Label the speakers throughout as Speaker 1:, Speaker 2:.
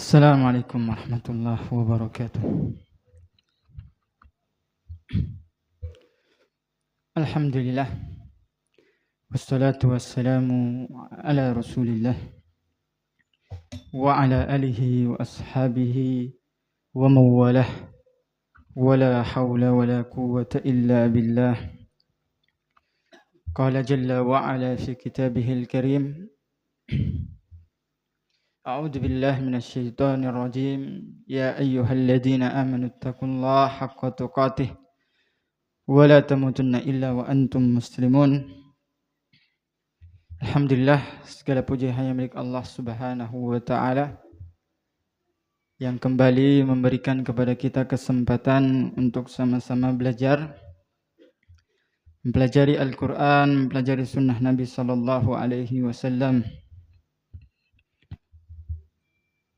Speaker 1: Assalamualaikum warahmatullahi wabarakatuh. Alhamdulillah. Wassalatu wassalamu ala rasulillah wa ala alihi wa ashabihi wa mawalah. Wala hawla wala quwwata illa billah. Qala jalla wa ala fi kitabihil karim. A'udzu billahi minasy syaithanir rajim. Ya ayyuhalladzina amanu taqullaha haqqa tuqatih wa la tamutunna illa wa antum muslimun. Alhamdulillah, segala puji hanya milik Allah Subhanahu wa taala yang kembali memberikan kepada kita kesempatan untuk sama-sama belajar, mempelajari Al-Qur'an, mempelajari sunnah Nabi sallallahu alaihi wasallam.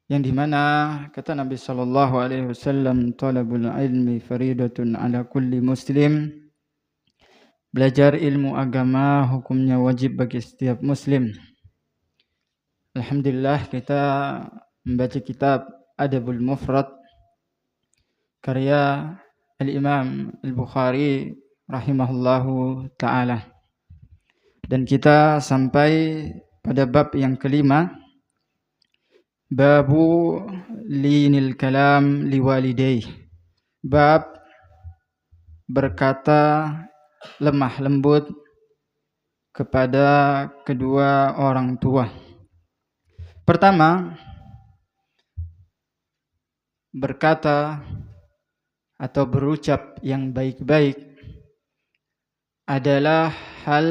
Speaker 1: Yang dimana kata Nabi sallallahu alaihi wasallam, talabul ilmi faridatun ala kulli muslim. Belajar ilmu agama hukumnya wajib bagi setiap muslim. Alhamdulillah, kita membaca kitab Adabul Mufrad karya Al-Imam Al-Bukhari rahimahullahu ta'ala. Dan kita sampai pada bab yang kelima, Babu linil kalam liwalidayh. Bab berkata lemah lembut kepada kedua orang tua. Pertama, berkata atau berucap yang baik-baik adalah hal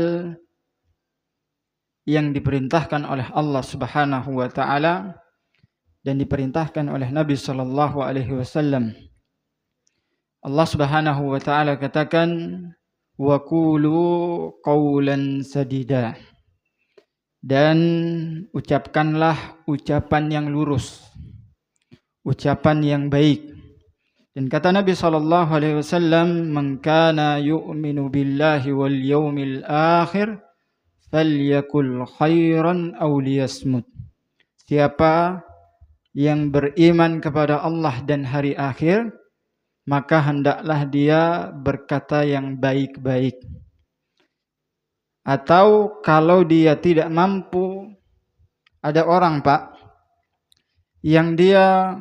Speaker 1: yang diperintahkan oleh Allah Subhanahu wa taala dan diperintahkan oleh Nabi sallallahu alaihi wasallam. Allah Subhanahu wa taala katakan, wa qulu qawlan sadida. Dan ucapkanlah ucapan yang lurus, ucapan yang baik. Dan kata Nabi sallallahu alaihi wasallam, man kana yu'minu billahi wal yawmil akhir falyakul khairan aw liyasmut. Siapa yang beriman kepada Allah dan hari akhir, maka hendaklah dia berkata yang baik-baik. Atau kalau dia tidak mampu, ada orang Pak, yang dia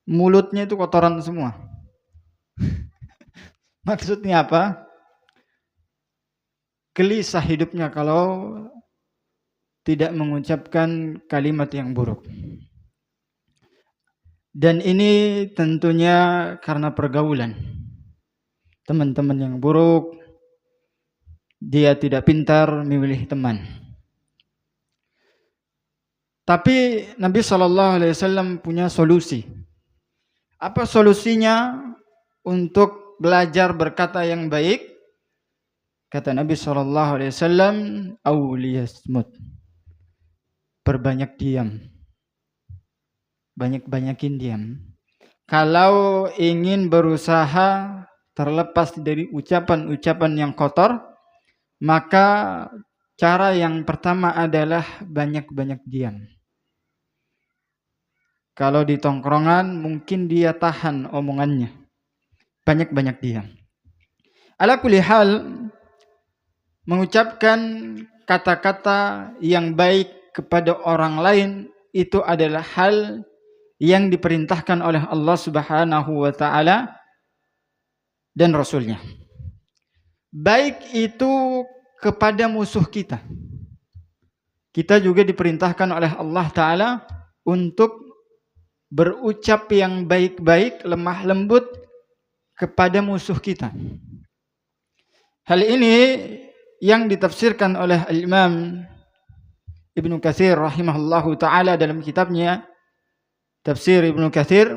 Speaker 1: mulutnya itu kotoran semua. Maksudnya apa? Gelisah hidupnya kalau tidak mengucapkan kalimat yang buruk. Dan ini tentunya karena pergaulan. Teman-teman yang buruk, dia tidak pintar memilih teman. Tapi Nabi SAW punya solusi. Apa solusinya untuk belajar berkata yang baik? Kata Nabi SAW, awliyasmut. Perbanyak diam. Banyak-banyakin diam. Kalau ingin berusaha terlepas dari ucapan-ucapan yang kotor, maka cara yang pertama adalah banyak-banyak diam. Kalau di tongkrongan mungkin dia tahan omongannya. Banyak-banyak diam. Ala kulli hal, mengucapkan kata-kata yang baik kepada orang lain itu adalah hal yang diperintahkan oleh Allah Subhanahu wa taala dan Rasulnya. Baik itu kepada musuh kita. Kita juga diperintahkan oleh Allah Ta'ala untuk berucap yang baik-baik, lemah lembut kepada musuh kita. Hal ini yang ditafsirkan oleh Al-Imam Ibnu Katsir rahimahullahu ta'ala dalam kitabnya Tafsir Ibnu Katsir.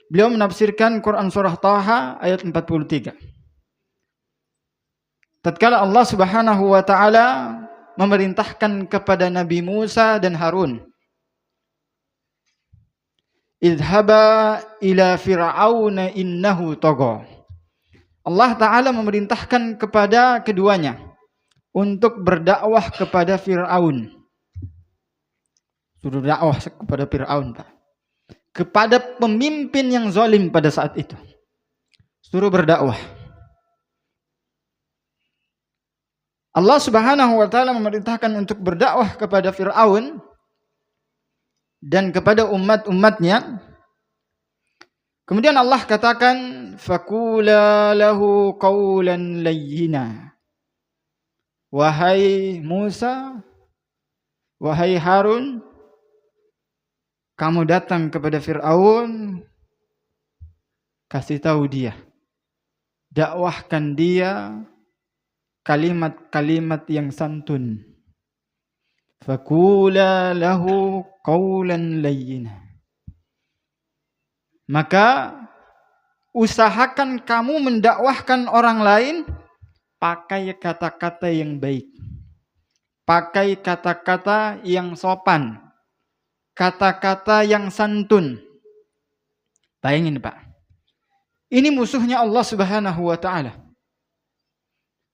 Speaker 1: Beliau menafsirkan Quran surah Taha ayat 43. Tatkala Allah Subhanahu wa taala memerintahkan kepada Nabi Musa dan Harun, idhaba ila fir'auna innahu tagha. Allah Ta'ala memerintahkan kepada keduanya untuk berdakwah kepada Fir'aun. Suruh dakwah kepada Fir'aun, Pak. kepada pemimpin yang zalim pada saat itu. Suruh berdakwah. Allah Subhanahu wa taala memerintahkan untuk berdakwah kepada Firaun dan kepada umat-umatnya. Kemudian Allah katakan, faqula lahu qawlan layyina. Wahai Musa, wahai Harun, kamu datang kepada Firaun, kasih tahu dia, dakwahkan dia kalimat-kalimat yang santun. Faqula lahu qawlan layyina. Maka usahakan kamu mendakwahkan orang lain pakai kata-kata yang baik. Pakai kata-kata yang sopan. Kata-kata yang santun. Bayangin Pak. Ini musuhnya Allah Subhanahu wa taala.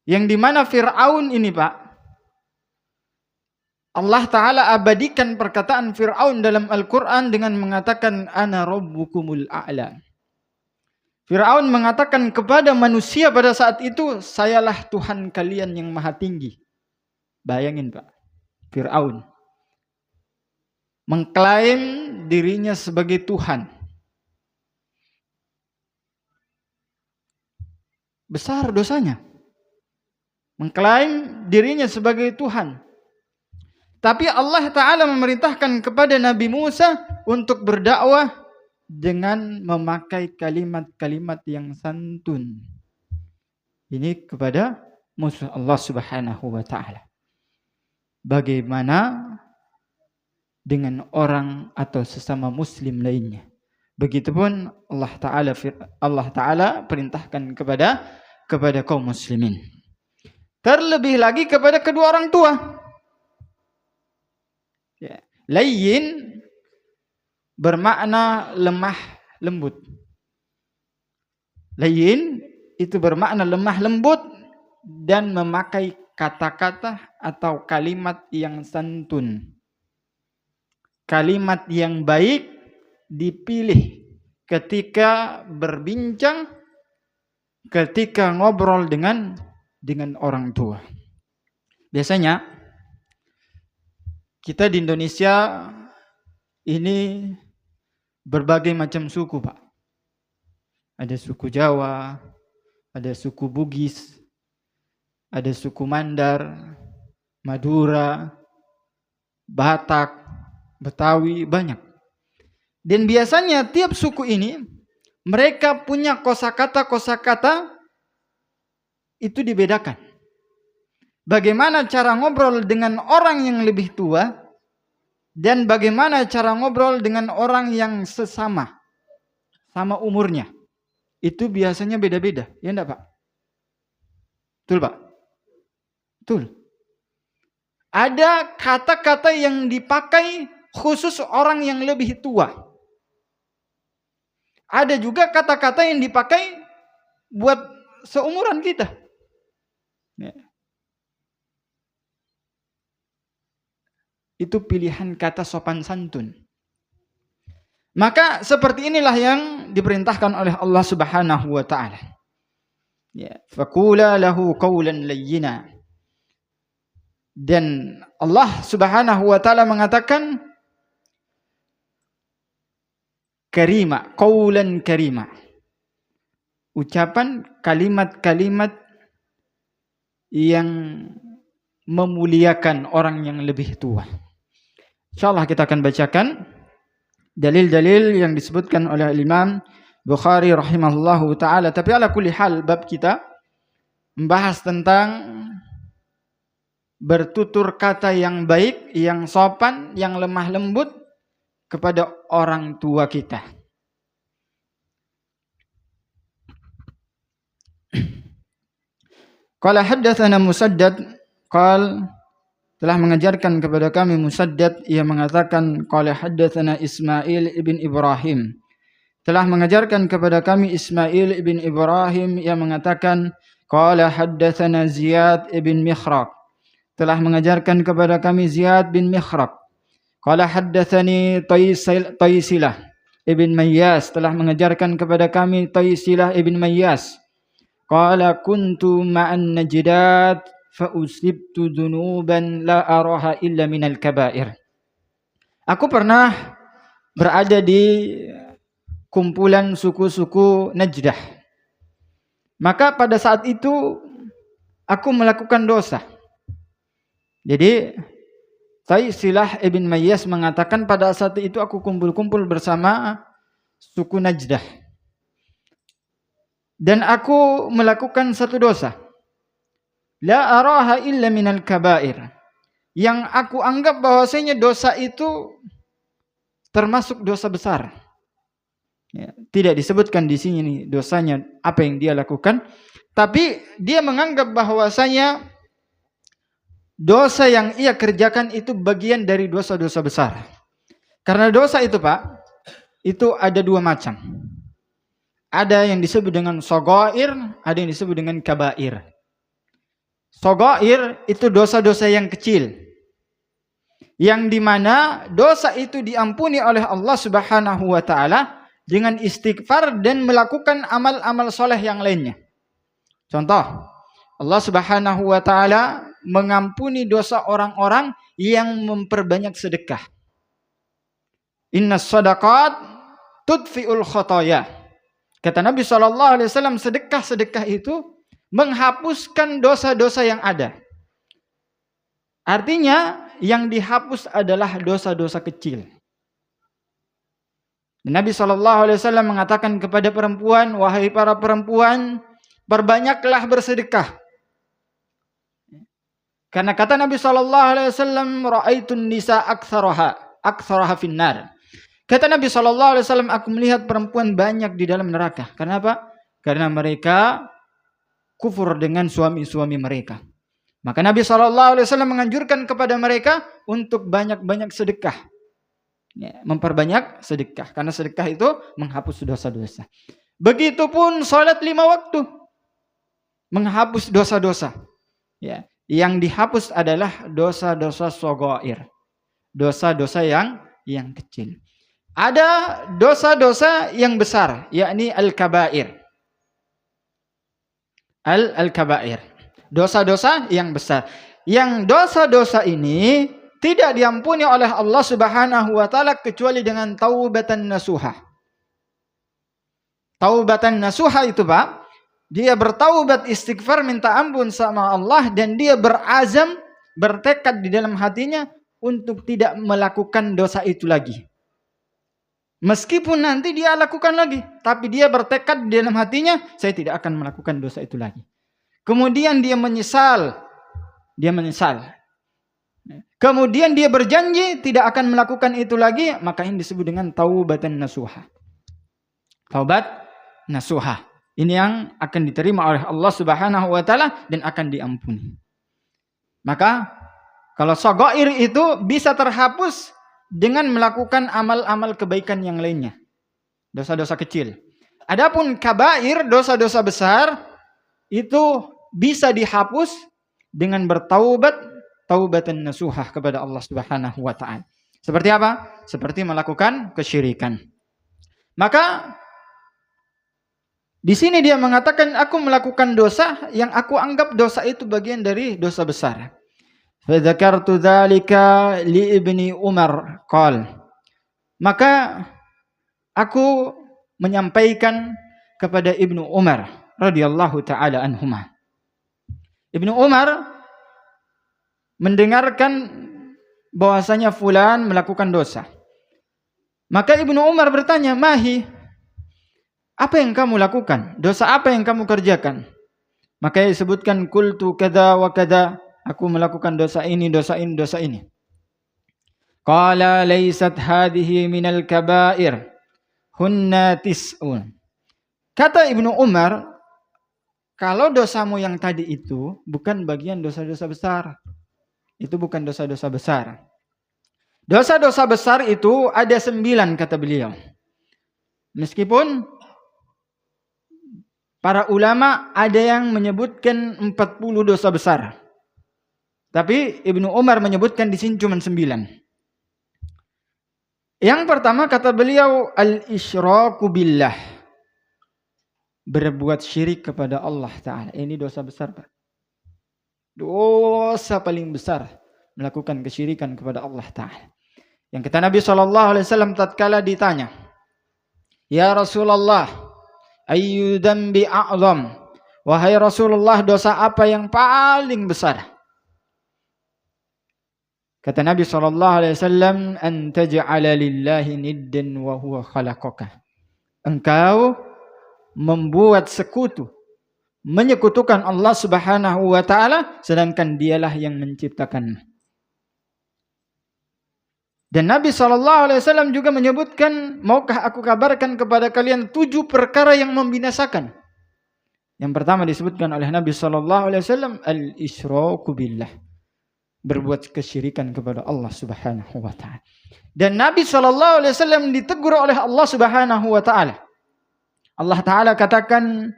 Speaker 1: Yang dimana Fir'aun ini Pak, Allah Ta'ala abadikan perkataan Fir'aun dalam Al-Quran dengan mengatakan, Ana rabbukumul a'la. Fir'aun mengatakan kepada manusia pada saat itu, sayalah Tuhan kalian yang maha tinggi. Bayangin Pak, Fir'aun mengklaim dirinya sebagai Tuhan. Besar dosanya. Mengklaim dirinya sebagai Tuhan. Tapi Allah Ta'ala memerintahkan kepada Nabi Musa untuk berdakwah dengan memakai kalimat-kalimat yang santun. Ini kepada musuh Allah Subhanahu wa Ta'ala. Bagaimana dengan orang atau sesama muslim lainnya? Begitupun Allah Ta'ala perintahkan kepada kaum muslimin. Terlebih lagi kepada kedua orang tua. Ya. Layyin bermakna lemah lembut. Layyin itu bermakna lemah lembut dan memakai kata-kata atau kalimat yang santun. Kalimat yang baik dipilih ketika berbincang, ketika ngobrol dengan orang tua. Biasanya kita di Indonesia ini berbagai macam suku Pak. Ada suku Jawa, ada suku Bugis, ada suku Mandar, Madura, Batak, Betawi, banyak. Dan biasanya tiap suku ini mereka punya kosakata itu dibedakan. Bagaimana cara ngobrol dengan orang yang lebih tua dan bagaimana cara ngobrol dengan orang yang sama umurnya. Itu biasanya beda-beda, ya enggak Pak? Betul Pak? Betul. Ada kata-kata yang dipakai khusus orang yang lebih tua. Ada juga kata-kata yang dipakai buat seumuran kita. Ya. Itu pilihan kata sopan santun. Maka seperti inilah yang diperintahkan oleh Allah Subhanahu wa taala. Ya, faqula lahu qawlan layyina. Dan Allah Subhanahu wa taala mengatakan karima, qawlan karima. Ucapan kalimat-kalimat yang memuliakan orang yang lebih tua. Insyaallah kita akan bacakan dalil-dalil yang disebutkan oleh Imam Bukhari rahimahullahu taala. Tapi ala kulli hal bab kita membahas tentang bertutur kata yang baik, yang sopan, yang lemah lembut kepada orang tua kita. Qala haddatsana Musaddad qala telah mengajarkan kepada kami Musaddad, ia mengatakan qala haddatsana Ismail ibn Ibrahim, telah mengajarkan kepada kami Ismail ibn Ibrahim, ia mengatakan qala haddatsana Ziyad ibn Mikhraq, telah mengajarkan kepada kami Ziyad bin Mikhraq, qala haddatsani Taysilah, ibn Mayyas telah mengajarkan kepada kami Taisilah ibn Mayyas. Qala kuntu ma'an najdat fa usibtu dhunuban la araha illa minal kabair. Aku pernah berada di kumpulan suku-suku Najdah. Maka pada saat itu aku melakukan dosa. Jadi Taisilah ibn Mayyas mengatakan pada saat itu aku kumpul-kumpul bersama suku Najdah. Dan aku melakukan satu dosa. La araha illa minal kabair. Yang aku anggap bahwasanya dosa itu termasuk dosa besar. Ya, tidak disebutkan di sini dosanya apa yang dia lakukan, tapi dia menganggap bahwasanya dosa yang ia kerjakan itu bagian dari dosa-dosa besar. Karena dosa itu, Pak, itu ada dua macam. Ada yang disebut dengan shaghair, ada yang disebut dengan kabair. Shaghair itu dosa-dosa yang kecil, yang dimana dosa itu diampuni oleh Allah Subhanahu wa Ta'ala dengan istighfar dan melakukan amal-amal soleh yang lainnya. Contoh, Allah Subhanahu wa Ta'ala mengampuni dosa orang-orang yang memperbanyak sedekah. Innas sadaqat tudfi'ul khotoya. Kata Nabi SAW, sedekah-sedekah itu menghapuskan dosa-dosa yang ada. Artinya yang dihapus adalah dosa-dosa kecil. Nabi SAW mengatakan kepada perempuan, wahai para perempuan, perbanyaklah bersedekah. Karena kata Nabi SAW, ra'aitun nisa aktsaraha finnar. Kata Nabi SAW, aku melihat perempuan banyak di dalam neraka. Kenapa? Karena mereka kufur dengan suami-suami mereka. Maka Nabi SAW menganjurkan kepada mereka untuk banyak-banyak sedekah. Ya, memperbanyak sedekah. Karena sedekah itu menghapus dosa-dosa. Begitupun salat 5 waktu. Menghapus dosa-dosa. Ya, yang dihapus adalah dosa-dosa shaghair. Dosa-dosa yang kecil. Ada dosa-dosa yang besar, yakni al-kabair. Al-kabair. Dosa-dosa yang besar. Yang dosa-dosa ini tidak diampuni oleh Allah Subhanahu wa Ta'ala kecuali dengan taubatan nasuha. Taubatan nasuha itu, Pak, dia bertaubat istighfar minta ampun sama Allah dan dia berazam, bertekad di dalam hatinya untuk tidak melakukan dosa itu lagi. Meskipun nanti dia lakukan lagi, tapi dia bertekad di dalam hatinya, saya tidak akan melakukan dosa itu lagi. Kemudian dia menyesal. Kemudian dia berjanji tidak akan melakukan itu lagi, maka ini disebut dengan taubatan nasuha. Taubat nasuha. Ini yang akan diterima oleh Allah Subhanahu wa Ta'ala dan akan diampuni. Maka kalau shaghair itu bisa terhapus dengan melakukan amal-amal kebaikan yang lainnya. Dosa-dosa kecil. Adapun kabair, dosa-dosa besar, itu bisa dihapus dengan bertaubat, taubatan nasuhah kepada Allah Subhanahu wa Ta'ala. Seperti apa? Seperti melakukan kesyirikan. Maka di sini dia mengatakan, aku melakukan dosa yang aku anggap dosa itu bagian dari dosa besar. Fadzakartu dzalika li ibni Umar qal. Maka aku menyampaikan kepada Ibnu Umar radhiyallahu taala anhuma. Ibnu Umar mendengarkan bahwasanya fulan melakukan dosa. Maka Ibnu Umar bertanya, "Mahi? Apa yang kamu lakukan? Dosa apa yang kamu kerjakan?" Maka disebutkan qultu kada wa kada. Aku melakukan dosa ini, dosa ini, dosa ini. Qala laysat hadhihi minal kabair. Hunna tis'un. Kata Ibnu Umar, kalau dosamu yang tadi itu bukan bagian dosa-dosa besar. Itu bukan dosa-dosa besar. Dosa-dosa besar itu ada 9 kata beliau. Meskipun para ulama ada yang menyebutkan 40 dosa besar. Tapi Ibnu Umar menyebutkan di sini cuma 9. Yang pertama kata beliau al-isyraku billah. Berbuat syirik kepada Allah Ta'ala. Ini dosa besar, Pak. Dosa paling besar melakukan kesyirikan kepada Allah Ta'ala. Yang kata Nabi SAW tatkala ditanya, ya Rasulullah, ayyu dzambi a'zam? Wahai Rasulullah, dosa apa yang paling besar? Kata Nabi SAW, an taj'ala lillahi niddan wa huwa khalaqaka. Engkau membuat sekutu, menyekutukan Allah Subhanahu wa taala sedangkan dialah yang menciptakanmu. Dan Nabi SAW juga menyebutkan, maukah aku kabarkan kepada kalian 7 perkara yang membinasakan. Yang pertama disebutkan oleh Nabi SAW, al-isyraku billah. Berbuat kesyirikan kepada Allah Subhanahu wa taala. Dan Nabi SAW ditegur oleh Allah Subhanahu wa taala. Allah Taala katakan,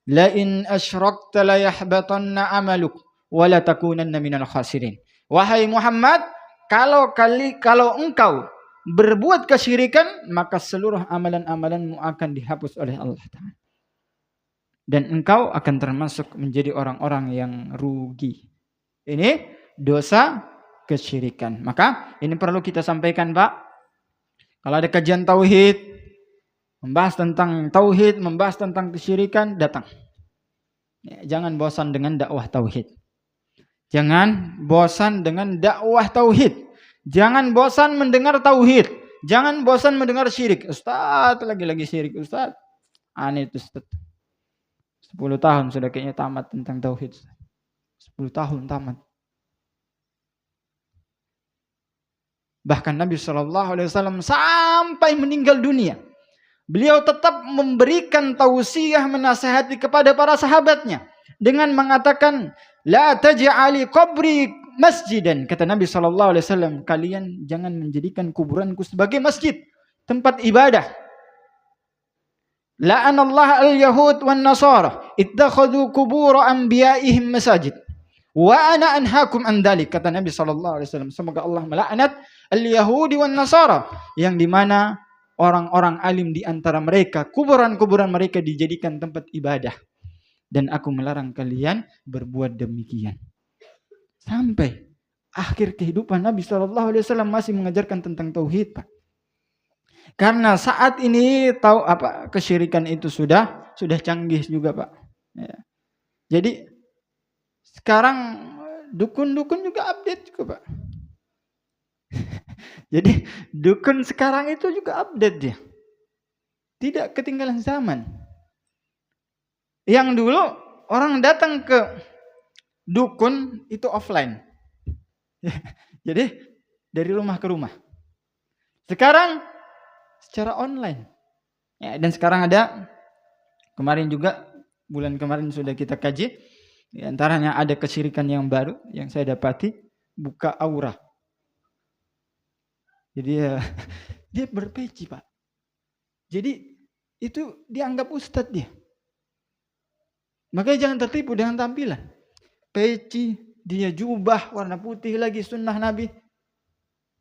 Speaker 1: la in asyrakta la yahbatanna amaluk wa la takunanna minal khasirin. Wahai Muhammad, kalau engkau berbuat kesyirikan, maka seluruh amalan-amalanmu akan dihapus oleh Allah Taala. Dan engkau akan termasuk menjadi orang-orang yang rugi. Ini dosa kesyirikan. Maka ini perlu kita sampaikan, Pak. Kalau ada kajian tauhid, membahas tentang tauhid, membahas tentang kesyirikan, datang. Ya, jangan bosan dengan dakwah tauhid. Jangan bosan dengan dakwah tauhid. Jangan bosan mendengar tauhid. Jangan bosan mendengar syirik. Ustaz, lagi-lagi syirik, Ustaz. Aneh itu, Ustaz. 10 tahun sudah kayaknya tamat tentang tauhid. 10 tahun tamat. Bahkan Nabi SAW sampai meninggal dunia, beliau tetap memberikan tausiah, menasihati kepada para sahabatnya dengan mengatakan, la taj'ali qabri masjidan. Kata Nabi SAW, kalian jangan menjadikan kuburanku sebagai masjid, tempat ibadah. La'anallahu al-yahud wan nasara ittakhadhu qubur anbiya'ihim masajid. Wa ana anhaakum an dzalik. Kata Nabi SAW, semoga Allah melaknat al-yahudi wan nasara, yang dimana orang-orang alim di antara mereka, kuburan-kuburan mereka dijadikan tempat ibadah. Dan aku melarang kalian berbuat demikian. Sampai akhir kehidupan Nabi SAW masih mengajarkan tentang tauhid, Pak. Karena saat ini kesyirikan itu sudah canggih juga, Pak. Ya. Jadi sekarang dukun-dukun juga update juga, Pak. Jadi dukun sekarang itu juga update dia. Tidak ketinggalan zaman. Yang dulu orang datang ke dukun itu offline. Jadi dari rumah ke rumah. Sekarang secara online. Ya, dan sekarang ada, kemarin juga, bulan kemarin sudah kita kaji, di antaranya ada kesyirikan yang baru yang saya dapati, buka aura. Jadi dia berpeci, Pak. Jadi itu dianggap ustadz dia. Makanya jangan tertipu dengan tampilan. Peci, dia jubah warna putih lagi, sunnah Nabi.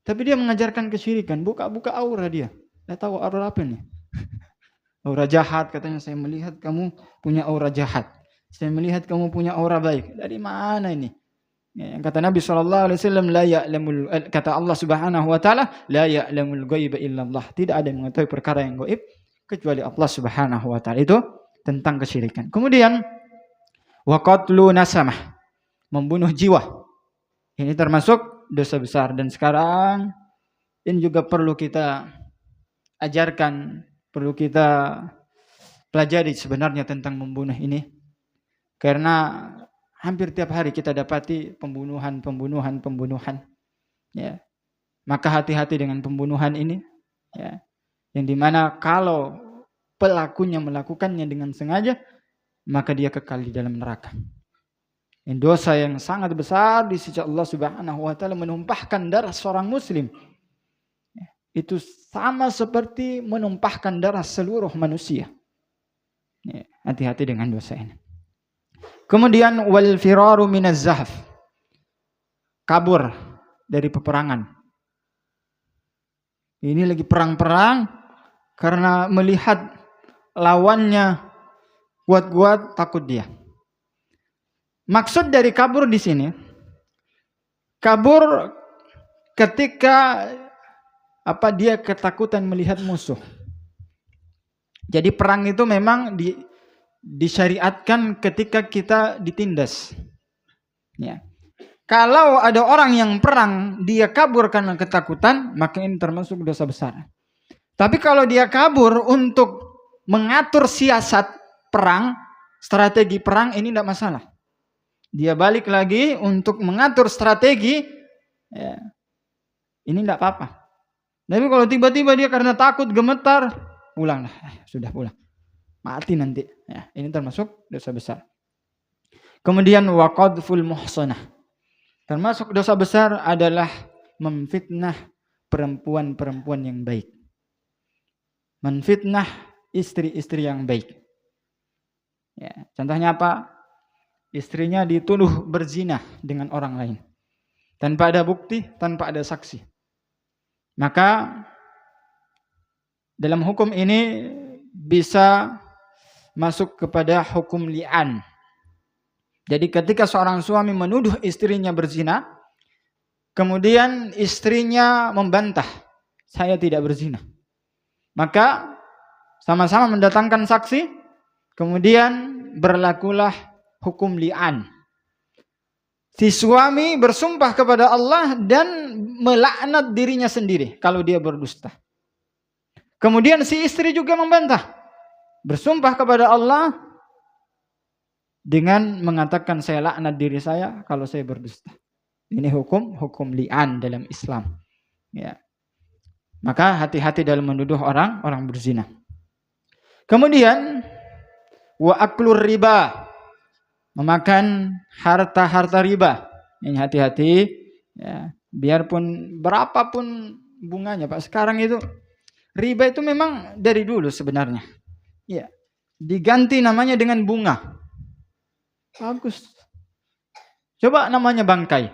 Speaker 1: Tapi dia mengajarkan kesyirikan, buka aura dia. Saya tahu aura apa nih? Aura jahat, katanya, saya melihat kamu punya aura jahat. Saya melihat kamu punya aura baik. Dari mana ini? Ya, kata Nabi SAW, kata Allah Subhanahu wa taala, la ya'lamul ghaiba illallah. Tidak ada yang mengetahui perkara yang gaib kecuali Allah Subhanahu wa taala. Itu tentang kesyirikan. Kemudian wa qatlu nasamah, membunuh jiwa. Ini termasuk dosa besar, dan sekarang ini juga perlu kita ajarkan, perlu kita pelajari sebenarnya tentang membunuh ini. Karena hampir tiap hari kita dapati pembunuhan. Ya. Maka hati-hati dengan pembunuhan ini. Ya. Yang dimana kalau pelakunya melakukannya dengan sengaja, maka dia kekal di dalam neraka. Ini dosa yang sangat besar di sisi Allah Subhanahu wa taala, menumpahkan darah seorang muslim. Ya. Itu sama seperti menumpahkan darah seluruh manusia. Ya. Hati-hati dengan dosa ini. Kemudian wal firaru minaz zahf, kabur dari peperangan. Ini lagi perang-perang karena melihat lawannya kuat-kuat, takut dia. Maksud dari kabur di sini, kabur ketika dia ketakutan melihat musuh. Jadi perang itu memang disyariatkan ketika kita ditindas. Ya. Kalau ada orang yang perang, dia kabur karena ketakutan, maka ini termasuk dosa besar. Tapi kalau dia kabur untuk mengatur siasat perang, strategi perang, ini tidak masalah. Dia balik lagi untuk mengatur strategi, ya, ini tidak apa-apa. Tapi kalau tiba-tiba dia karena takut, gemetar, pulanglah, sudah pulang, mati nanti. Ya, ini termasuk dosa besar. Kemudian waqadful muhsanah, termasuk dosa besar adalah memfitnah perempuan-perempuan yang baik, menfitnah istri-istri yang baik. Ya, contohnya apa? Istrinya dituduh berzina dengan orang lain tanpa ada bukti, tanpa ada saksi. Maka dalam hukum ini bisa masuk kepada hukum li'an. Jadi ketika seorang suami menuduh istrinya berzina, kemudian istrinya membantah, saya tidak berzina, maka sama-sama mendatangkan saksi, kemudian berlakulah hukum li'an. Si suami bersumpah kepada Allah dan melaknat dirinya sendiri kalau dia berdusta. Kemudian si istri juga membantah, bersumpah kepada Allah dengan mengatakan saya laknat diri saya kalau saya berdusta. Ini hukum li'an dalam Islam. Ya. Maka hati-hati dalam menuduh orang berzina. Kemudian wa aklur riba, memakan harta riba. Ini hati-hati, ya. Biarpun berapapun bunganya, Pak. Sekarang itu riba itu memang dari dulu sebenarnya. Ya. Diganti namanya dengan bunga. Bagus. Coba namanya bangkai.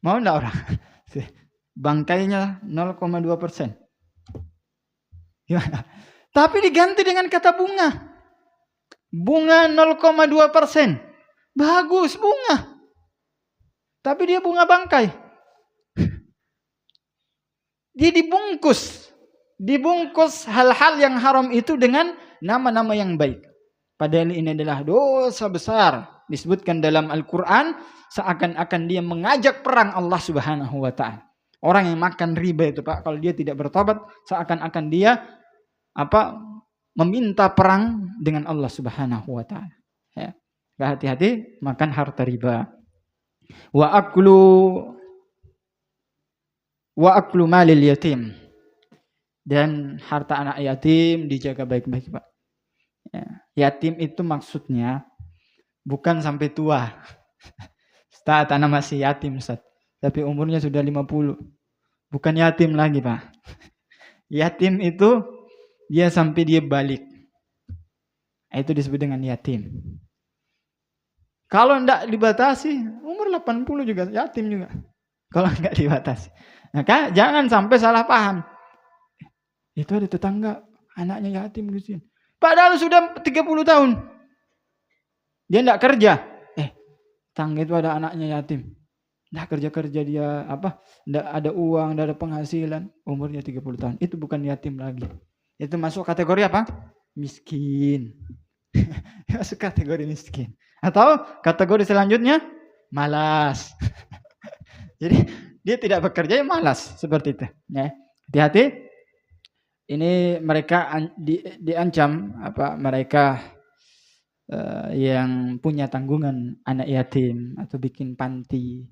Speaker 1: Mau enggak orang? Bangkainya 0,2%. Gimana? Tapi diganti dengan kata bunga. Bunga 0,2%. Bagus bunga. Tapi dia bunga bangkai. Dia dibungkus hal-hal yang haram itu dengan nama-nama yang baik. Padahal ini adalah dosa besar. Disebutkan dalam Al-Quran seakan-akan dia mengajak perang Allah Subhanahu wa ta'ala. Orang yang makan riba itu, Pak, kalau dia tidak bertobat, seakan-akan dia meminta perang dengan Allah Subhanahu wa ta'ala. Ya. Hati-hati makan harta riba. Wa aklu malil yatim, dan harta anak yatim dijaga baik-baik, Pak. Ya. Yatim itu maksudnya bukan sampai tua. Ustaz, anak masih yatim, Ustaz. Tapi umurnya sudah 50. Bukan yatim lagi, Pak. Yatim itu dia sampai dia balik. Itu disebut dengan yatim. Kalau tidak dibatasi, umur 80 juga yatim juga. Kalau tidak dibatasi. Maka jangan sampai salah paham. Itu ada tetangga, anaknya yatim. Padahal sudah 30 tahun. Dia tidak kerja. Tetangga itu ada anaknya yatim. Tidak kerja-kerja dia, tidak ada uang, tidak ada penghasilan. Umurnya 30 tahun. Itu bukan yatim lagi. Itu masuk kategori apa? Miskin. Masuk kategori miskin. Atau kategori selanjutnya, malas. Jadi dia tidak bekerja, malas. Seperti itu. Ya. Hati-hati. Ini mereka diancam, mereka yang punya tanggungan anak yatim atau bikin panti.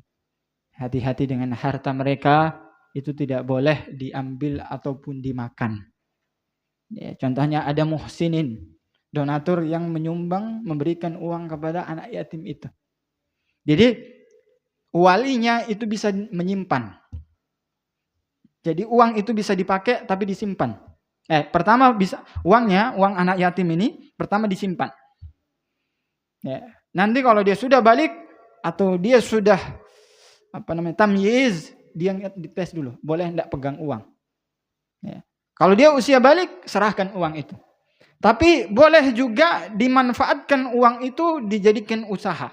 Speaker 1: Hati-hati dengan harta mereka, itu tidak boleh diambil ataupun dimakan. Ya, contohnya ada muhsinin, donatur yang menyumbang, memberikan uang kepada anak yatim itu. Jadi walinya itu bisa menyimpan. Jadi uang itu bisa dipakai tapi disimpan. Pertama bisa uang anak yatim ini pertama disimpan. Ya, nanti kalau dia sudah balik atau dia sudah tamyiz, dia dites dulu, boleh enggak pegang uang. Ya. Kalau dia usia balik, serahkan uang itu. Tapi boleh juga dimanfaatkan uang itu dijadikan usaha.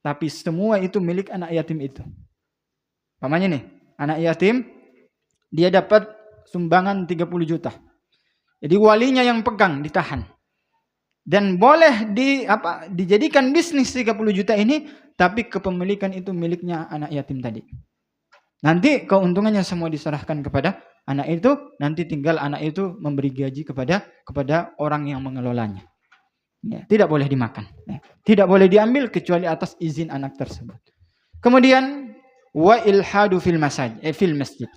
Speaker 1: Tapi semua itu milik anak yatim itu. Pamannya nih, anak yatim, dia dapat sumbangan 30 juta. Jadi walinya yang pegang, ditahan. Dan boleh dijadikan bisnis 30 juta ini, tapi kepemilikan itu miliknya anak yatim tadi. Nanti keuntungannya semua diserahkan kepada anak itu, nanti tinggal anak itu memberi gaji kepada orang yang mengelolanya. Ya, tidak boleh dimakan. Ya. Tidak boleh diambil kecuali atas izin anak tersebut. Kemudian wa ilhadu fil masjid.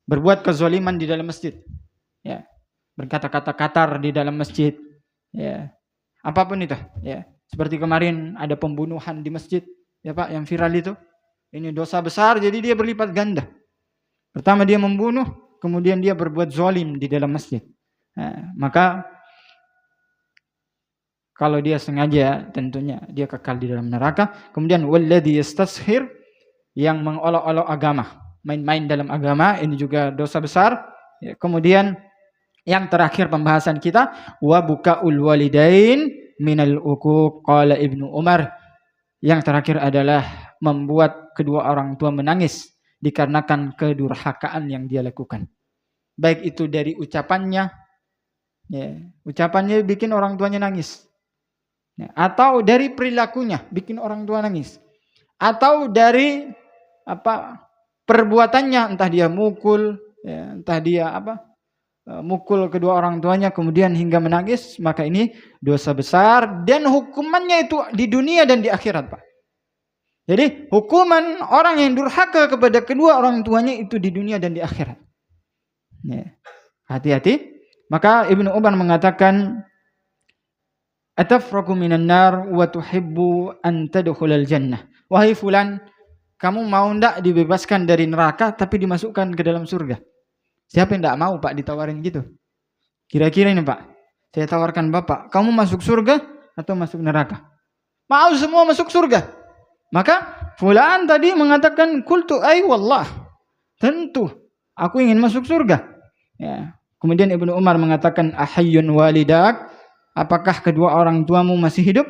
Speaker 1: Berbuat kezaliman di dalam masjid. Ya. Berkata-kata kasar di dalam masjid. Ya, apapun itu, ya. Seperti kemarin ada pembunuhan di masjid, ya Pak, yang viral itu. Ini dosa besar, jadi dia berlipat ganda. Pertama dia membunuh, kemudian dia berbuat zalim di dalam masjid. Nah, maka kalau dia sengaja, tentunya dia kekal di dalam neraka. Kemudian walladzi yastashhir, yang mengolok-olok agama, main-main dalam agama, ini juga dosa besar. Ya, kemudian yang terakhir pembahasan kita, wa bukaul walidain minal uquq, qala Ibnu Umar. Yang terakhir adalah membuat kedua orang tua menangis dikarenakan kedurhakaan yang dia lakukan. Baik itu dari ucapannya, ya, ucapannya bikin orang tuanya nangis, ya, atau dari perilakunya bikin orang tua nangis, atau dari perbuatannya, entah dia mukul, ya, entah dia mukul kedua orang tuanya kemudian hingga menangis, maka ini dosa besar dan hukumannya itu di dunia dan di akhirat, Pak. Jadi hukuman orang yang durhaka kepada kedua orang tuanya itu di dunia dan di akhirat. Ya. Hati-hati. Maka Ibnu Umar mengatakan, atafragu minan nar wa tuhibbu an tadkhulal jannah. Wahai fulan, kamu mau enggak dibebaskan dari neraka tapi dimasukkan ke dalam surga? Siapa yang tidak mau, Pak, ditawarin gitu? Kira-kira ini, Pak, saya tawarkan Bapak, kamu masuk surga atau masuk neraka? Mau semua masuk surga. Maka fulan tadi mengatakan, qultu ay wallah, tentu aku ingin masuk surga. Ya. Kemudian Ibnu Umar mengatakan, ahayyun walidak, apakah kedua orang tuamu masih hidup?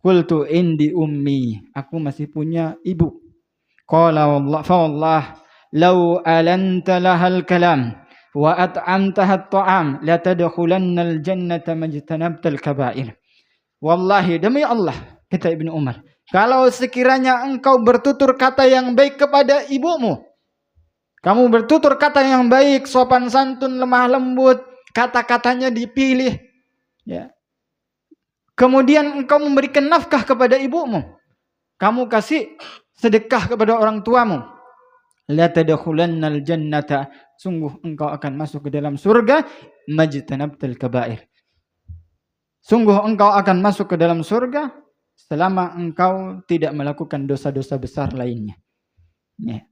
Speaker 1: Qultu indi ummi, aku masih punya ibu. Qala wallah fa wallah law alanta lahal kalam wa at'amtaha at-ta'am la tadkhulannal jannata majtanabtal kaba'ir. Wallahi, demi Allah, kata Ibnu Umar, kalau sekiranya engkau bertutur kata yang baik kepada ibumu, kamu bertutur kata yang baik, sopan santun, lemah lembut, kata-katanya dipilih, ya. Kemudian engkau memberikan nafkah kepada ibumu, kamu kasih sedekah kepada orang tuamu, la tadkhulannal jannata, sungguh engkau akan masuk ke dalam surga, majtanabtal kaba'ir, sungguh engkau akan masuk ke dalam surga selama engkau tidak melakukan dosa-dosa besar lainnya. Ya.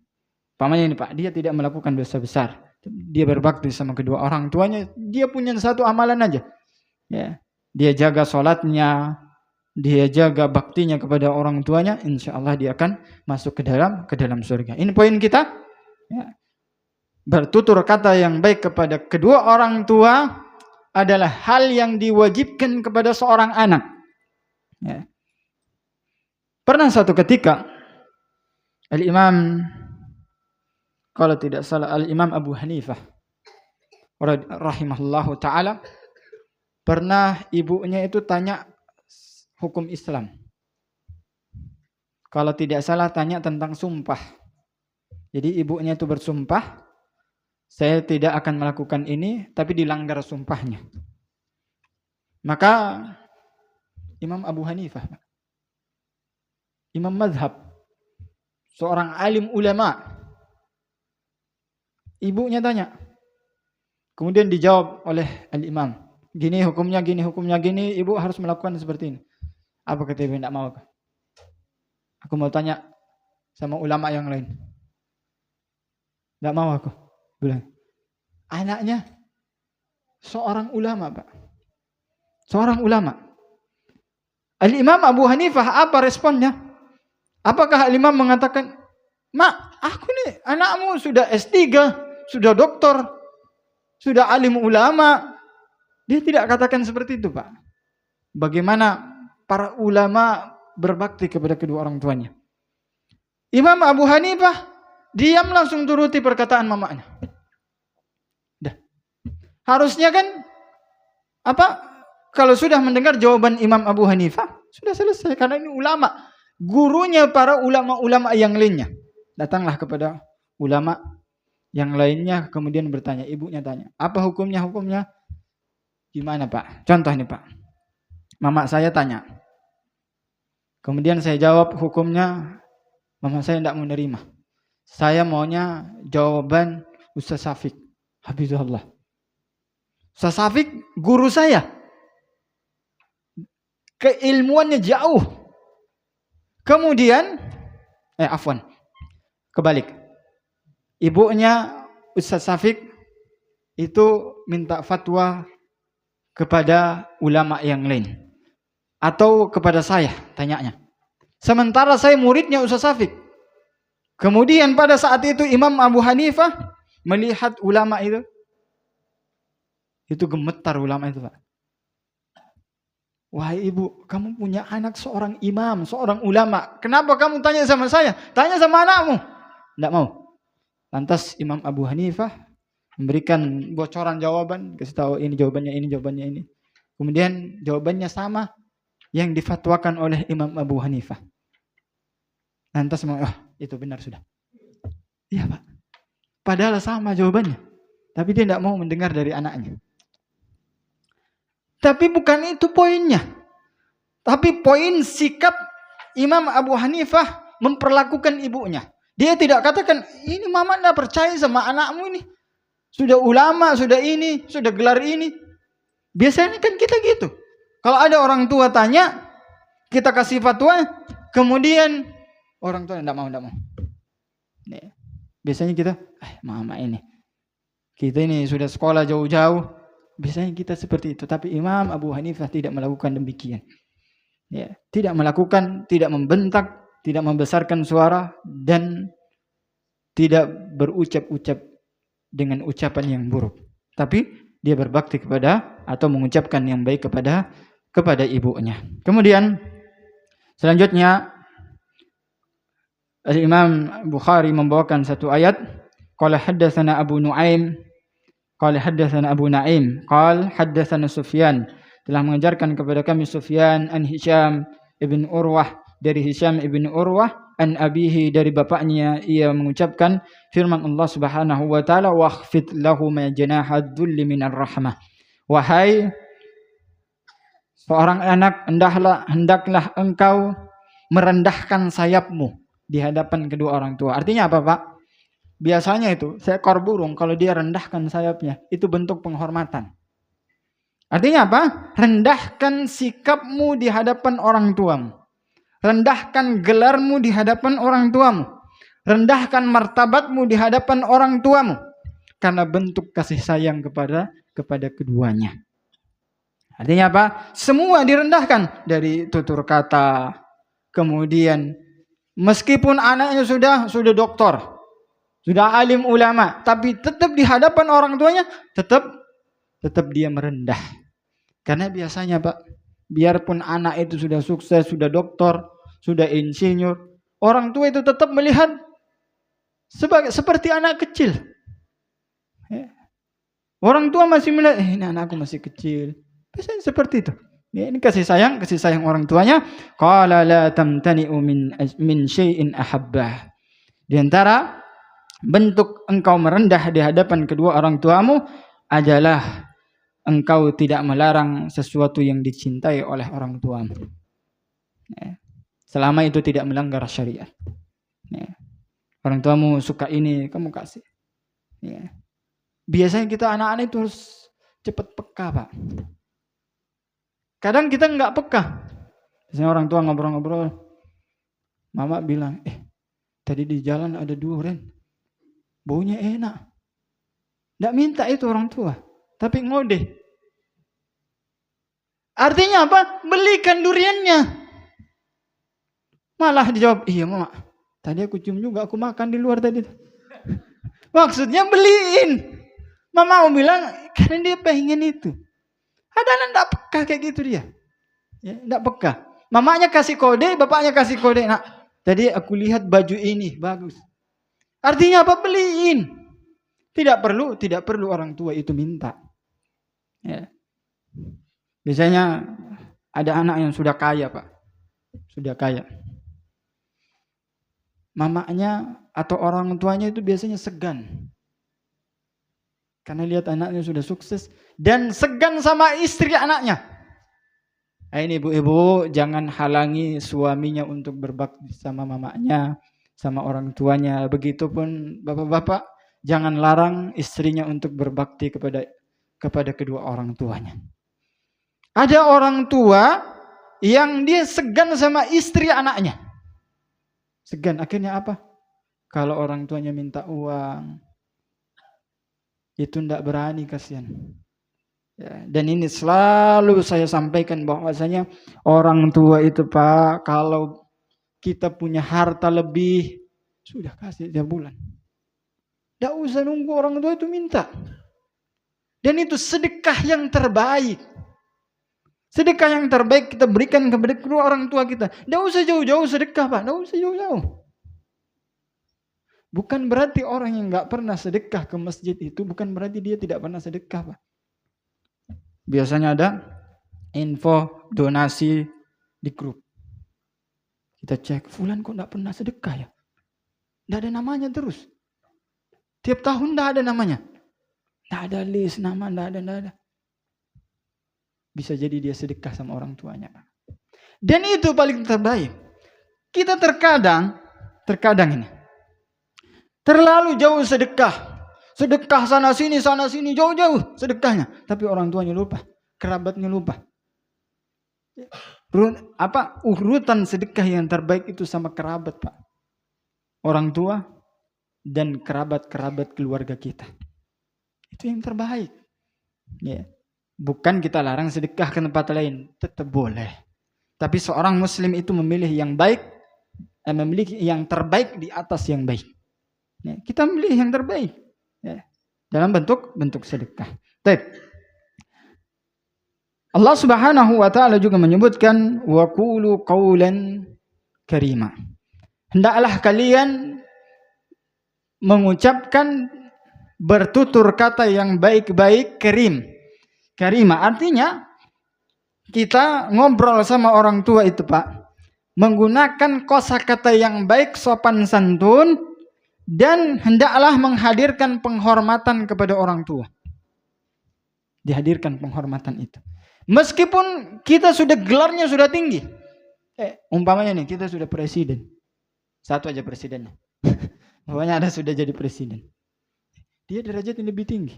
Speaker 1: Pamannya ini, Pak, dia tidak melakukan dosa besar, dia berbakti sama kedua orang tuanya, dia punya satu amalan aja, ya. Dia jaga sholatnya, dia jaga baktinya kepada orang tuanya, insya Allah dia akan masuk ke dalam surga. Ini poin kita, ya. Bertutur kata yang baik kepada kedua orang tua adalah hal yang diwajibkan kepada seorang anak, ya. Pernah satu ketika Al-Imam, kalau tidak salah Al-Imam Abu Hanifah rahimahullahu ta'ala, pernah ibunya itu tanya hukum Islam. Kalau tidak salah tanya tentang sumpah. Jadi ibunya itu bersumpah, saya tidak akan melakukan ini, tapi dilanggar sumpahnya. Maka Imam Abu Hanifah, imam mazhab, seorang alim ulama, ibunya tanya, kemudian dijawab oleh al-imam, gini hukumnya gini, ibu harus melakukan seperti ini. Apa kata ibu? Tidak mau. Aku mau tanya sama ulama yang lain. Tidak mau aku. Bilang, anaknya seorang ulama, Pak, seorang ulama. Al-Imam Abu Hanifah, apa responnya? Apakah Al-Imam mengatakan, Mak, aku nih anakmu sudah S3, sudah doktor, sudah alim ulama. Dia tidak katakan seperti itu, Pak. Bagaimana para ulama berbakti kepada kedua orang tuanya. Imam Abu Hanifah diam langsung turuti perkataan mamanya. Dah. Harusnya kan kalau sudah mendengar jawaban Imam Abu Hanifah, sudah selesai karena ini ulama. Gurunya para ulama-ulama yang lainnya. Datanglah kepada ulama yang lainnya kemudian bertanya, ibunya tanya, "Apa hukumnya?" Hukumnya gimana, Pak? Contoh nih, Pak. Mama saya tanya. Kemudian saya jawab hukumnya, mama saya tidak menerima. Saya maunya jawaban Ustaz Syafiq, Hafizahullah. Ustaz Syafiq guru saya. Keilmuannya jauh. Kemudian kebalik. Ibunya Ustaz Syafiq itu minta fatwa kepada ulama yang lain. Atau kepada saya tanyanya. Sementara saya muridnya Ustaz Syafiq. Kemudian pada saat itu Imam Abu Hanifah melihat ulama itu gemetar ulama itu, Pak. Wahai ibu, kamu punya anak seorang imam, seorang ulama. Kenapa kamu tanya sama saya? Tanya sama anakmu. Tidak mau. Lantas Imam Abu Hanifah memberikan bocoran jawaban, kasih tahu ini jawabannya ini. Kemudian jawabannya sama yang difatwakan oleh Imam Abu Hanifah. Lantas itu benar sudah. Iya, Pak. Padahal sama jawabannya. Tapi dia tidak mau mendengar dari anaknya. Tapi bukan itu poinnya. Tapi poin sikap Imam Abu Hanifah memperlakukan ibunya. Dia tidak katakan, ini mama tidak percaya sama anakmu ini. Sudah ulama, sudah ini, sudah gelar ini. Biasanya kan kita gitu. Kalau ada orang tua tanya, kita kasih fatwa, kemudian orang tua tidak mau. Biasanya kita, mama ini. Kita ini sudah sekolah jauh-jauh. Biasanya kita seperti itu. Tapi Imam Abu Hanifah tidak melakukan demikian. Ya, tidak melakukan, tidak membentak, tidak membesarkan suara, dan tidak berucap-ucap dengan ucapan yang buruk. Tapi dia berbakti kepada atau mengucapkan yang baik kepada ibunya. Kemudian selanjutnya Imam Bukhari membawakan satu ayat. Qala haddatsana Abu Nuaim qala haddatsana Abu Naim qala haddatsana Sufyan, telah mengajarkan kepada kami Sufyan an Hisham ibn Urwah, dari Hisham ibn Urwah an abihi, dari bapaknya, ia mengucapkan firman Allah Subhanahu wa taala, wakhfid lahu ma janaha dzulli minar rahmah. Wahai seorang anak, hendaklah engkau merendahkan sayapmu di hadapan kedua orang tua. Artinya apa, Pak? Biasanya itu seekor burung kalau dia rendahkan sayapnya, itu bentuk penghormatan. Artinya apa? Rendahkan sikapmu di hadapan orang tuamu. Rendahkan gelarmu di hadapan orang tuamu. Rendahkan martabatmu di hadapan orang tuamu. Karena bentuk kasih sayang kepada keduanya. Artinya apa? Semua direndahkan. Dari tutur kata. Kemudian meskipun anaknya sudah doktor. Sudah alim ulama. Tapi tetap di hadapan orang tuanya. Tetap dia merendah. Karena biasanya, Pak, biarpun anak itu sudah sukses, sudah doktor, sudah insinyur, orang tua itu tetap melihat seperti anak kecil. Orang tua masih melihat, ini anakku masih kecil. Biasanya seperti itu. Ini kasih sayang orang tuanya. Qala la tamtani'u min syai'in ahabbah. Di antara bentuk engkau merendah di hadapan kedua orang tuamu adalah engkau tidak melarang sesuatu yang dicintai oleh orang tuamu. Selama itu tidak melanggar syariat. Orang tuamu suka ini, kamu kasih. Biasanya kita anak-anak itu harus cepat peka, Pak. Kadang kita nggak peka. Biasanya orang tua ngobrol-ngobrol. Mama bilang, tadi di jalan ada durian. Baunya enak. Nggak minta itu orang tua. Tapi ngode. Artinya apa? Belikan duriannya. Malah dijawab, iya mama. Tadi aku cium juga, aku makan di luar tadi. Maksudnya beliin. Mama mau bilang karena dia pengen itu. Ada anak enggak peka kayak gitu dia. Ya, enggak peka. Mamanya kasih kode, bapaknya kasih kode. Nah, tadi aku lihat baju ini bagus. Artinya apa? Beliin. Tidak perlu orang tua itu minta. Ya. Biasanya ada anak yang sudah kaya, Pak. Sudah kaya. Mamanya atau orang tuanya itu biasanya segan. Karena lihat anaknya sudah sukses dan segan sama istri anaknya. Ini ibu-ibu jangan halangi suaminya untuk berbakti sama mamanya, sama orang tuanya. Begitupun bapak-bapak jangan larang istrinya untuk berbakti kepada kedua orang tuanya. Ada orang tua yang dia segan sama istri anaknya. Segan akhirnya apa? Kalau orang tuanya minta uang, itu tidak berani, kasihan. Ya, dan ini selalu saya sampaikan bahwasanya orang tua itu, Pak, kalau kita punya harta lebih, sudah kasih tiap bulan. Tidak usah nunggu orang tua itu minta. Dan itu sedekah yang terbaik. Sedekah yang terbaik kita berikan kepada kedua orang tua kita. Tidak usah jauh-jauh sedekah, Pak. Tidak usah jauh-jauh. Bukan berarti orang yang nggak pernah sedekah ke masjid itu bukan berarti dia tidak pernah sedekah, Pak. Biasanya ada info donasi di grup. Kita cek, fulan kok nggak pernah sedekah ya? Nggak ada namanya terus. Tiap tahun nggak ada namanya. Nggak ada list nama, nggak ada. Bisa jadi dia sedekah sama orang tuanya, Pak. Dan itu paling terbaik. Kita terkadang ini. Terlalu jauh sedekah. Sedekah sana sini jauh-jauh sedekahnya. Tapi orang tuanya lupa, kerabatnya lupa. Urutan sedekah yang terbaik itu sama kerabat, Pak. Orang tua dan kerabat-kerabat keluarga kita. Itu yang terbaik. Ya. Bukan kita larang sedekah ke tempat lain, tetap boleh. Tapi seorang muslim itu memilih yang baik, memiliki yang terbaik di atas yang baik. Ya, kita memilih yang terbaik ya, dalam bentuk sedekah. Baik. Allah Subhanahu wa taala juga menyebutkan wa qulu qaulan karima. Hendaklah kalian mengucapkan bertutur kata yang baik-baik, karima. Artinya kita ngobrol sama orang tua itu, Pak, menggunakan kosakata yang baik, sopan santun, dan hendaklah menghadirkan penghormatan kepada orang tua. Dihadirkan penghormatan itu. Meskipun kita sudah gelarnya sudah tinggi. Umpamanya nih kita sudah presiden. Satu aja presidennya. Pokoknya ada sudah jadi presiden. Dia derajatnya lebih tinggi.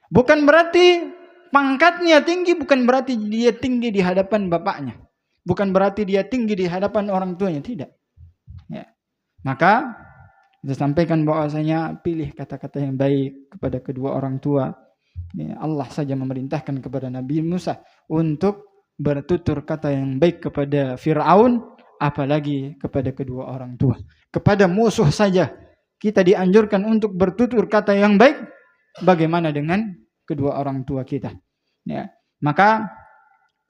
Speaker 1: Bukan berarti pangkatnya tinggi, bukan berarti dia tinggi di hadapan bapaknya. Bukan berarti dia tinggi di hadapan orang tuanya, tidak. Ya. Maka kita sampaikan bahwasanya pilih kata-kata yang baik kepada kedua orang tua. Ya, Allah saja memerintahkan kepada Nabi Musa untuk bertutur kata yang baik kepada Fir'aun, apalagi kepada kedua orang tua. Kepada musuh saja kita dianjurkan untuk bertutur kata yang baik, bagaimana dengan kedua orang tua kita. Ya, maka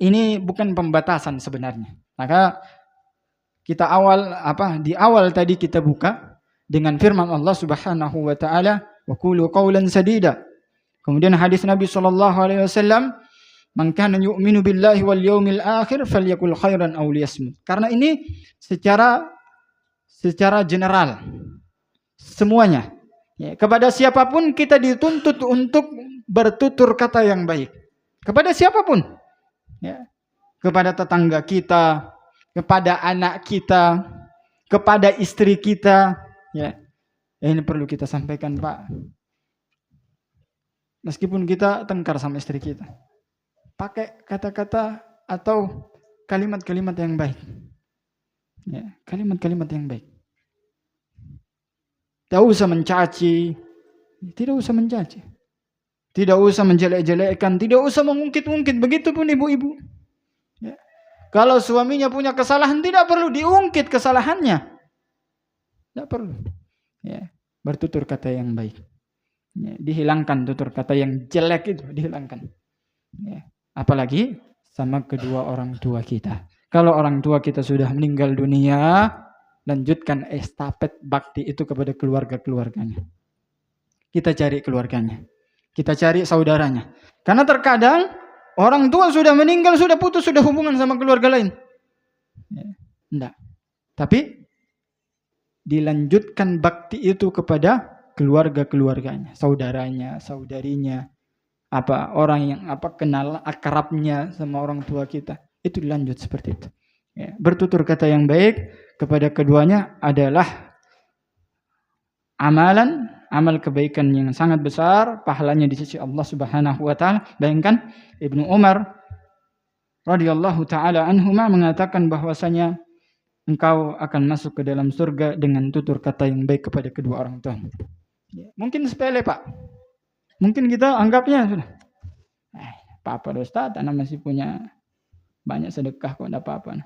Speaker 1: ini bukan pembatasan sebenarnya. Maka kita di awal tadi kita buka dengan firman Allah Subhanahu wa taala, wa qulu qawlan sadida. Kemudian hadis Nabi sallallahu alaihi wasallam, man kana yu'minu billahi wal yaumil akhir falyakul khairan aw liyasmut. Karena ini secara general semuanya. Ya, kepada siapapun kita dituntut untuk bertutur kata yang baik. Kepada siapapun. Ya. Kepada tetangga kita, kepada anak kita, kepada istri kita. Ya, ini perlu kita sampaikan, Pak. Meskipun kita tengkar sama istri kita, pakai kata-kata atau kalimat-kalimat yang baik. Ya, kalimat-kalimat yang baik. Tidak usah mencaci, tidak usah mencaci, tidak usah menjelek-jelekkan, tidak usah mengungkit-ungkit. Begitupun ibu-ibu. Ya. Kalau suaminya punya kesalahan, tidak perlu diungkit kesalahannya. Tidak perlu. Ya, bertutur kata yang baik. Ya, dihilangkan tutur kata yang jelek itu, dihilangkan. Ya, apalagi sama kedua orang tua kita. Kalau orang tua kita sudah meninggal dunia, lanjutkan estafet bakti itu kepada keluarga-keluarganya. Kita cari keluarganya. Kita cari saudaranya. Karena terkadang orang tua sudah meninggal, sudah putus, sudah hubungan sama keluarga lain. Ya, enggak. Tapi dilanjutkan bakti itu kepada keluarga-keluarganya, saudaranya, saudarinya, orang yang kenal akrabnya sama orang tua kita. Itu dilanjut seperti itu. Ya, bertutur kata yang baik kepada keduanya adalah amal kebaikan yang sangat besar, pahalanya di sisi Allah Subhanahu wa taala. Bayangkan Ibnu Umar radhiyallahu taala anhuma mengatakan bahwasanya engkau akan masuk ke dalam surga dengan tutur kata yang baik kepada kedua orang tua. Ya, mungkin sepele, Pak. Mungkin kita anggapnya sudah apa-apa Ustaz, anak masih punya banyak sedekah kok, enggak apa-apa.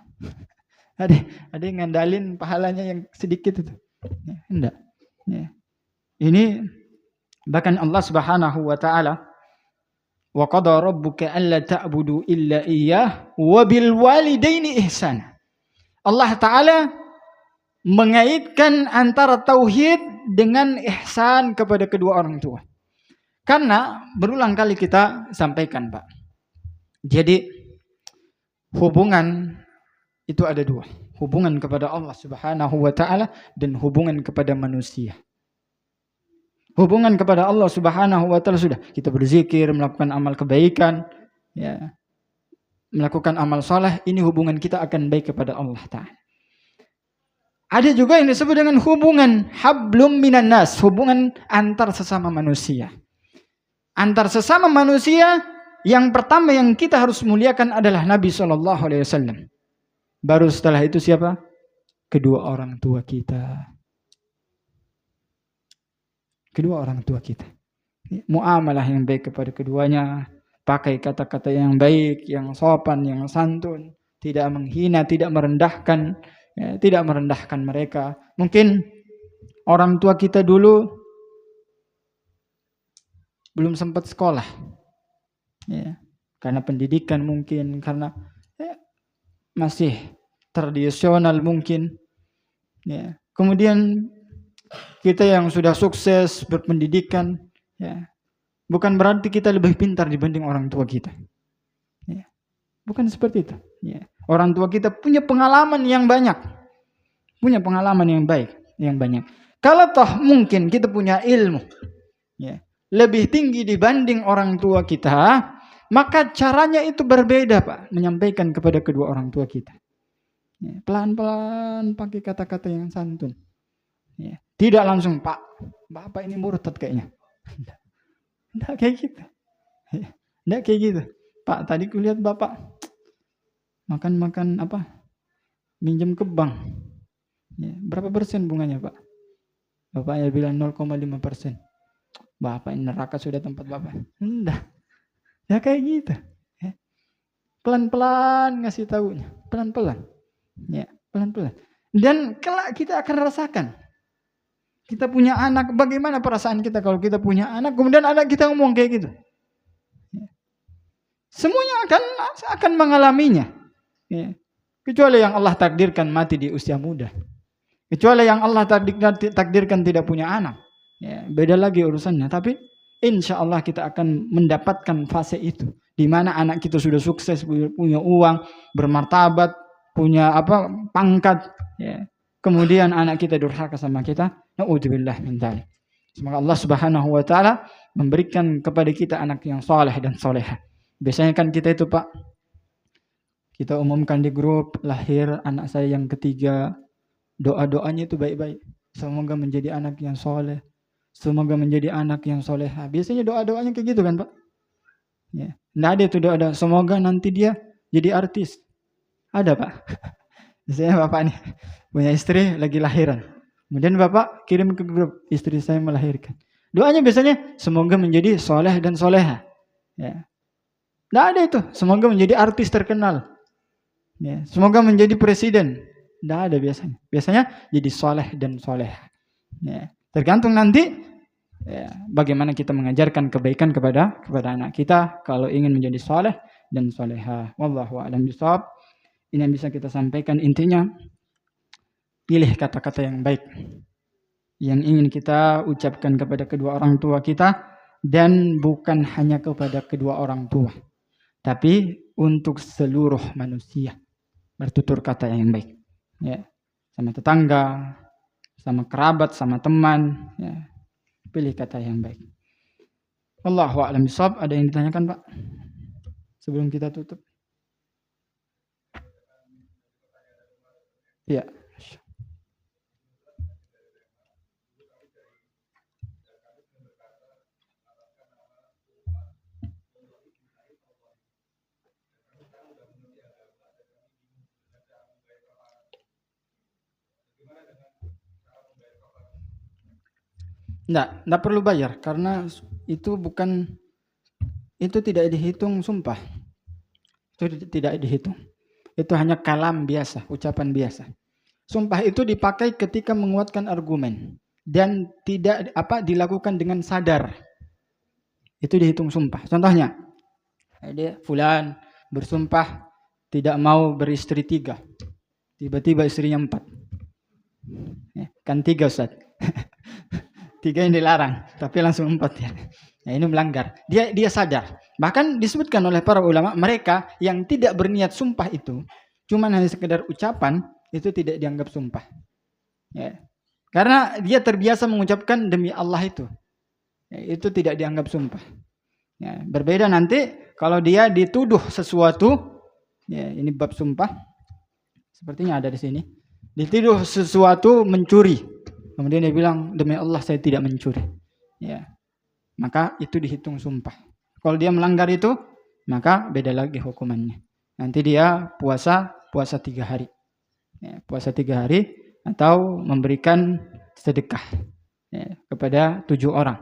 Speaker 1: Ada yang ngandalin pahalanya yang sedikit itu. Ya, enggak. Ya. Ini bahkan Allah Subhanahu wa taala, wa qada rabbuka alla ta'budu illa iyyah wa bil walidaini ihsana. Allah taala mengaitkan antara tauhid dengan ihsan kepada kedua orang tua. Karena berulang kali kita sampaikan, Pak. Jadi hubungan itu ada dua. Hubungan kepada Allah Subhanahu wa taala dan hubungan kepada manusia. Hubungan kepada Allah Subhanahu wa taala sudah kita berzikir, melakukan amal kebaikan, ya. Melakukan amal saleh, ini hubungan kita akan baik kepada Allah taala. Ada juga yang disebut dengan hubungan hablum minan nas, hubungan antar sesama manusia. Antar sesama manusia, yang pertama yang kita harus muliakan adalah Nabi SAW. Baru setelah itu siapa? Kedua orang tua kita. Kedua orang tua kita. Muamalah yang baik kepada keduanya. Pakai kata-kata yang baik, yang sopan, yang santun. Tidak menghina, tidak merendahkan. Ya, tidak merendahkan mereka. Mungkin orang tua kita dulu belum sempat sekolah. Ya, karena pendidikan mungkin, karena masih tradisional mungkin. Ya. Kemudian kita yang sudah sukses berpendidikan, ya, bukan berarti kita lebih pintar dibanding orang tua kita. Ya. Bukan seperti itu. Ya. Orang tua kita punya pengalaman yang banyak, punya pengalaman yang baik, yang banyak. Kalau toh mungkin kita punya ilmu, ya, lebih tinggi dibanding orang tua kita, maka caranya itu berbeda, Pak, menyampaikan kepada kedua orang tua kita. Ya, pelan-pelan pakai kata-kata yang santun. Ya, tidak langsung, Pak, Bapak ini murtad kayaknya. Tidak kayak gitu. Ya, tidak kayak gitu. Pak, tadi kulihat Bapak makan apa? Minjem ke bank. Ya, berapa persen bunganya, Pak? Bapaknya bilang 0,5%. Bapak ini neraka sudah tempat Bapak. Enggak. Ya kayak gitu. Ya. Pelan-pelan ngasih tahunya. Pelan-pelan. Ya, pelan-pelan. Dan kelak kita akan rasakan. Kita punya anak, bagaimana perasaan kita kalau kita punya anak, kemudian anak kita ngomong kayak gitu. Ya. Semuanya akan mengalaminya. Ya. Kecuali yang Allah takdirkan mati di usia muda. Kecuali yang Allah takdirkan tidak punya anak. Ya, beda lagi urusannya. Tapi insya Allah kita akan mendapatkan fase itu. Di mana anak kita sudah sukses, punya uang, bermartabat, punya pangkat. Ya. Kemudian anak kita durhaka sama kita. Na'udzubillah min dzalik. Semoga Allah Subhanahu wa taala memberikan kepada kita anak yang soleh dan soleha. Biasanya kan kita itu, Pak, kita umumkan di grup, lahir anak saya yang ketiga, doa-doanya itu baik-baik. Semoga menjadi anak yang soleh. Semoga menjadi anak yang soleha. Biasanya doa-doanya kayak gitu kan, Pak? Ya. Nggak ada itu doa-doa. Semoga nanti dia jadi artis. Ada, Pak. Misalnya Bapak nih punya istri lagi lahiran. Kemudian Bapak kirim ke grup, istri saya melahirkan. Doanya biasanya semoga menjadi soleh dan soleha. Ya. Nggak ada itu. Semoga menjadi artis terkenal. Ya. Semoga menjadi presiden. Tidak ada biasanya. Biasanya jadi soleh dan soleh. Ya. Tergantung nanti bagaimana kita mengajarkan kebaikan kepada anak kita kalau ingin menjadi soleh dan soleha. Wallahu a'lam bishawab. Ini yang bisa kita sampaikan, intinya pilih kata-kata yang baik yang ingin kita ucapkan kepada kedua orang tua kita, dan bukan hanya kepada kedua orang tua, tapi untuk seluruh manusia. Bertutur kata yang baik, ya, sama tetangga, sama kerabat, sama teman, ya. Pilih kata yang baik. Allahu a'lam bishawab. Ada yang ditanyakan, Pak? Sebelum kita tutup. Ya. Enggak perlu bayar karena itu tidak dihitung sumpah. Itu tidak dihitung. Itu hanya kalam biasa, ucapan biasa. Sumpah itu dipakai ketika menguatkan argumen dan tidak dilakukan dengan sadar. Itu dihitung sumpah. Contohnya, dia fulan bersumpah tidak mau beristri 3. Tiba-tiba istrinya 4. Kan 3, Ustaz. 3 yang dilarang, tapi langsung 4 ya. Nah, ini melanggar. Dia sadar. Bahkan disebutkan oleh para ulama, mereka yang tidak berniat sumpah itu, cuman hanya sekedar ucapan, itu tidak dianggap sumpah. Ya. Karena dia terbiasa mengucapkan demi Allah itu. Ya, itu tidak dianggap sumpah. Ya, berbeda nanti kalau dia dituduh sesuatu, ya, ini bab sumpah. Sepertinya ada di sini. Dituduh sesuatu mencuri. Kemudian dia bilang, demi Allah saya tidak mencuri. Ya. Maka itu dihitung sumpah. Kalau dia melanggar itu, maka beda lagi hukumannya. Nanti dia puasa 3 hari. Ya, puasa 3 hari atau memberikan sedekah, ya, kepada 7 orang.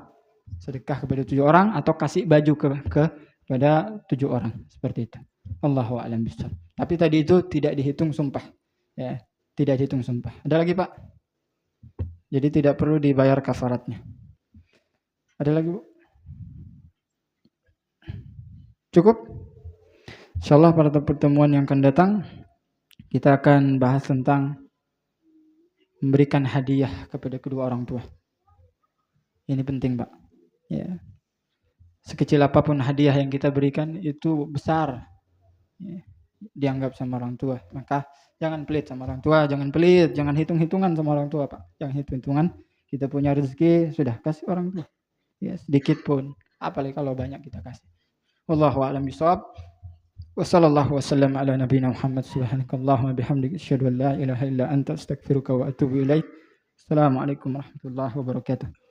Speaker 1: Sedekah kepada 7 orang atau kasih baju kepada 7 orang. Seperti itu. Allahu a'lam bishawab. Tapi tadi itu tidak dihitung sumpah. Ya, tidak dihitung sumpah. Ada lagi, Pak? Jadi tidak perlu dibayar kafaratnya. Ada lagi, Bu? Cukup? Insyaallah pada pertemuan yang akan datang kita akan bahas tentang memberikan hadiah kepada kedua orang tua. Ini penting, Pak. Ya. Sekecil apapun hadiah yang kita berikan itu besar, ya, dianggap sama orang tua. Maka jangan pelit sama orang tua, jangan pelit, jangan hitung-hitungan sama orang tua, Pak. Jangan hitung-hitungan. Kita punya rezeki, sudah kasih orang tua. Ya, sedikit pun. Apalagi kalau banyak kita kasih. Wallahu a'lam bishawab. Wassallallahu wasallam ala nabiyina Muhammad subhanakallahumma bihamdika asyhadu an la ilaha illa anta astaghfiruka wa atubu ilaik. Assalamualaikum warahmatullahi wabarakatuh.